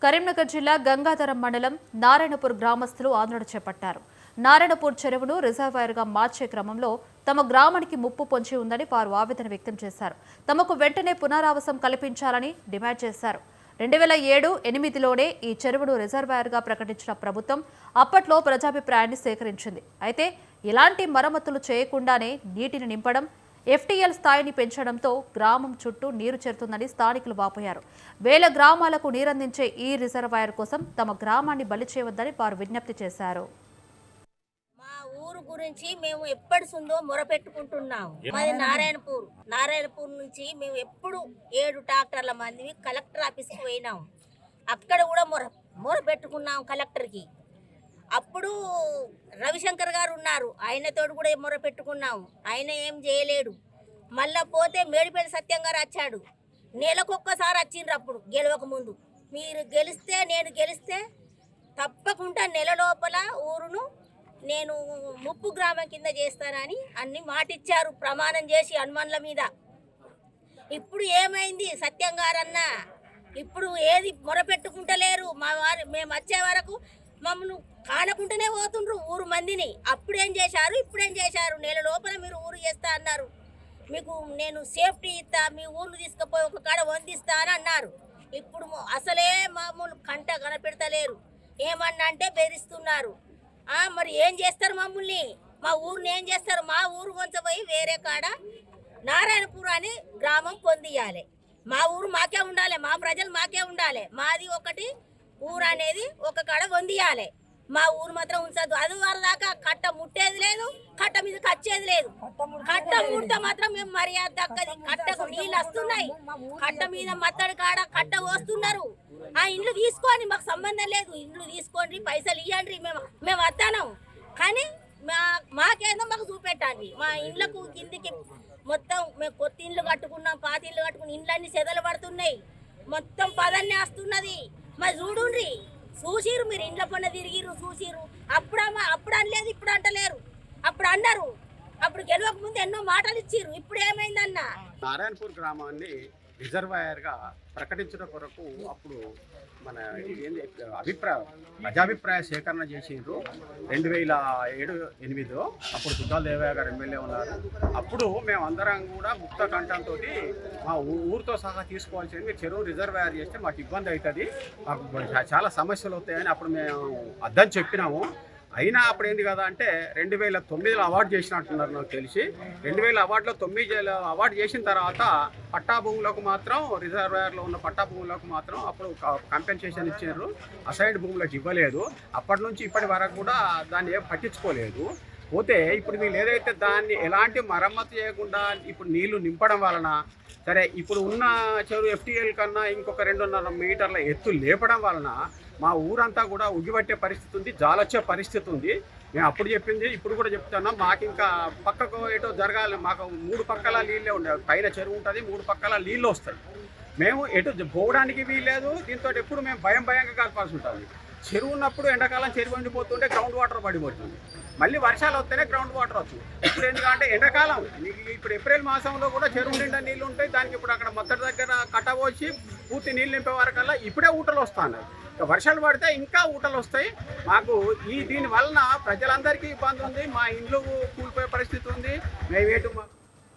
కరీంనగర్ జిల్లా గంగాధరం మండలం నారాయణపూర్ గ్రామస్తులు ఆందోళన చేపట్టారు. నారాయణపూర్ చెరువును రిజర్వాయర్గా మార్చే క్రమంలో తమ గ్రామానికి ముప్పు పొంచి ఉందని వారు ఆవేదన వ్యక్తం చేశారు. తమకు వెంటనే పునరావాసం కల్పించాలని డిమాండ్ చేశారు. 2007-8లోనే ఈ చెరువును రిజర్వాయర్గా ప్రకటించిన ప్రభుత్వం అప్పట్లో ప్రజాభిప్రాయాన్ని సేకరించింది. అయితే ఇలాంటి మరమ్మతులు చేయకుండానే నీటిని నింపడం, ఎఫ్టీఎల్ స్థాయిని పెంచడంతో గ్రామం చుట్టూ నీరు చేరుతుందని స్థానికులు వాపోయారు. వేల గ్రామాలకు నీరందించే ఈ రిజర్వాయర్ కోసం తమ గ్రామాన్ని బలి చేయవద్దని వారు విజ్ఞప్తి చేశారు. మా ఊరు గురించి మేము ఎప్పటిసుందో మొరపెట్టుకుంటున్నాము. మాది నారాయణపూర్ నుంచి మేము ఎప్పుడు 7 ట్రాక్టర్ల మంది కలెక్టర్ ఆఫీస్కి పోయినాం. అక్కడ కూడా మొరపెట్టుకున్నాం కలెక్టర్కి. అప్పుడు రవిశంకర్ గారు ఉన్నారు, ఆయనతో కూడా మొరపెట్టుకున్నాము. ఆయన ఏం చేయలేడు. మళ్ళా పోతే మేడిపల్లి సత్యం గారు వచ్చాడు. నెలకొక్కసారి వచ్చిండ్రు. అప్పుడు గెలవక ముందు, మీరు గెలిస్తే నేను గెలిస్తే తప్పకుండా నెల లోపల ఊరును నేను ముప్పు గ్రామం కింద చేస్తానని అన్ని మాటిచ్చారు, ప్రమాణం చేసి హనుమాన్ల మీద. ఇప్పుడు ఏమైంది సత్యం గారన్న? ఇప్పుడు ఏది మొరపెట్టుకుంటలేరు. మేము వచ్చే వరకు మమ్మల్ని కానకుంటూనే పోతుండ్రు ఊరు మందిని. అప్పుడేం చేశారు, ఇప్పుడేం చేశారు? నెల లోపల మీరు ఊరు చేస్తా అన్నారు. మీకు నేను సేఫ్టీ ఇస్తా, మీ ఊర్లు తీసుకుపోయి ఒక కాడ వందిస్తా అని అన్నారు. ఇప్పుడు అసలే మామూలు కంట కనపెడతలేరు. ఏమన్నా అంటే బెదిరిస్తున్నారు. మరి ఏం చేస్తారు మమ్మల్ని? మా ఊరిని ఏం చేస్తారు? మా ఊరు కొంచెం పోయి వేరే కాడ నారాయణపూర్ అని గ్రామం పొందియాలి. మా ఊరు మాకే ఉండాలి, మా ప్రజలు మాకే ఉండాలి. మాది ఒకటి ఊరు అనేది ఒక కాడ వందియాలి. మా ఊరు మాత్రం ఉంచద్దు. అది వరదాకా కట్ట ముట్టేది లేదు, కట్ట మీద కచ్చేది లేదు. కట్ట ముడితే మాత్రం మేము మర్యాద దక్కది. కట్టకు నీళ్ళు వస్తున్నాయి, కట్ట మీద మత్తడి కాడ కట్ట పోస్తున్నారు. ఆ ఇండ్లు తీసుకొని మాకు సంబంధం లేదు. ఇండ్లు తీసుకోండి, పైసలు ఇవ్వండి, మేము వస్తాను. కానీ మాకేందో మాకు చూపెట్టండి. మా ఇండ్లకు కిందికి మొత్తం మేము కొత్త ఇండ్లు కట్టుకున్నాం, పాత ఇండ్లు కట్టుకుని ఇండ్లన్నీ చెదలు పడుతున్నాయి. మొత్తం పదన్నే వస్తున్నది. మరి చూడుండ్రి, చూసిరు మీరు ఇండ్ల పన్న తిరిగిరు, చూసిరు. అప్పుడు అనలేదు, ఇప్పుడు అంటలేరు. అప్పుడు అన్నారు, అప్పుడు గెలవక ముందు ఎన్నో మాటలు ఇచ్చిరు. ఇప్పుడు ఏమైందన్న? నారాయణపూర్ గ్రామాన్ని రిజర్వాయర్గా ప్రకటించడం కొరకు అప్పుడు మన ప్రజాభిప్రాయ సేకరణ చేసిండ్రు. 2007-8 అప్పుడు దుద్దాల దేవయ్య గారు ఎమ్మెల్యే ఉన్నారు. అప్పుడు మేమందరం కూడా ముక్త కంఠంతో మా ఊరితో సహా తీసుకోవాల్సింది, మీరు చెరువు రిజర్వాయర్ చేస్తే మాకు ఇబ్బంది అవుతుంది, మాకు చాలా సమస్యలు వస్తాయని అప్పుడు మేము అర్థం చెప్పినాము. అయినా అప్పుడు ఏంది కదా అంటే 2009లో అవార్డు చేసినట్టున్నారు నాకు తెలిసి. 2000 అవార్డులో 9 అవార్డు చేసిన తర్వాత పట్టా భూములకు మాత్రం, రిజర్వాయర్లో ఉన్న పట్టా భూములకు మాత్రం అప్పుడు కంపెన్సేషన్ ఇచ్చారు, అసైన్డ్ భూములకు ఇవ్వలేదు. అప్పటి నుంచి ఇప్పటి వరకు కూడా దాన్ని ఏం పట్టించుకోలేదు. పోతే ఇప్పుడు వీళ్ళు ఏదైతే దాన్ని ఎలాంటి మరమ్మతు చేయకుండా ఇప్పుడు నీళ్లు నింపడం వలన, సరే ఇప్పుడు ఉన్న చెరువు ఎఫ్టీఎల్ కన్నా ఇంకొక 2.5 మీటర్ల ఎత్తు లేపడం వలన మా ఊరంతా కూడా ఉగ్గిపట్టే పరిస్థితి ఉంది, జాలొచ్చే పరిస్థితి ఉంది. మేము అప్పుడు చెప్పింది ఇప్పుడు కూడా చెప్తున్నాం. మాకు ఇంకా పక్కకు ఏటో జరగాలి. మాకు 3 పక్కల నీళ్ళే ఉండేవి. పైన చెరువు ఉంటుంది, 3 పక్కల నీళ్ళు వస్తాయి. మేము ఎటు పోవడానికి వీల్లేదు. దీంతో ఎప్పుడు మేము భయంగా కలపాల్సి ఉంటుంది. చెరువు ఉన్నప్పుడు ఎండాకాలం చెరువు ఎండిపోతుంటే గ్రౌండ్ వాటర్ పడిపోతుంది. మళ్ళీ వర్షాలు వస్తేనే గ్రౌండ్ వాటర్ వచ్చు. ఇప్పుడు ఎందుకంటే ఎండాకాలం, ఇప్పుడు ఏప్రిల్ మాసంలో కూడా చెరువు నిండా నీళ్ళు ఉంటాయి. దానికి ఇప్పుడు అక్కడ మొత్తటి దగ్గర కట్టబోసి పూర్తి నీళ్ళు నింపే వరకల్లా ఇప్పుడే ఊటలు వస్తున్నాయి. వర్షాలు పడితే ఇంకా ఊటలు వస్తాయి. మాకు దీని వలన ప్రజలందరికీ ఇబ్బంది ఉంది. మా ఇండ్లు కూలిపోయే పరిస్థితి ఉంది. మేమేటు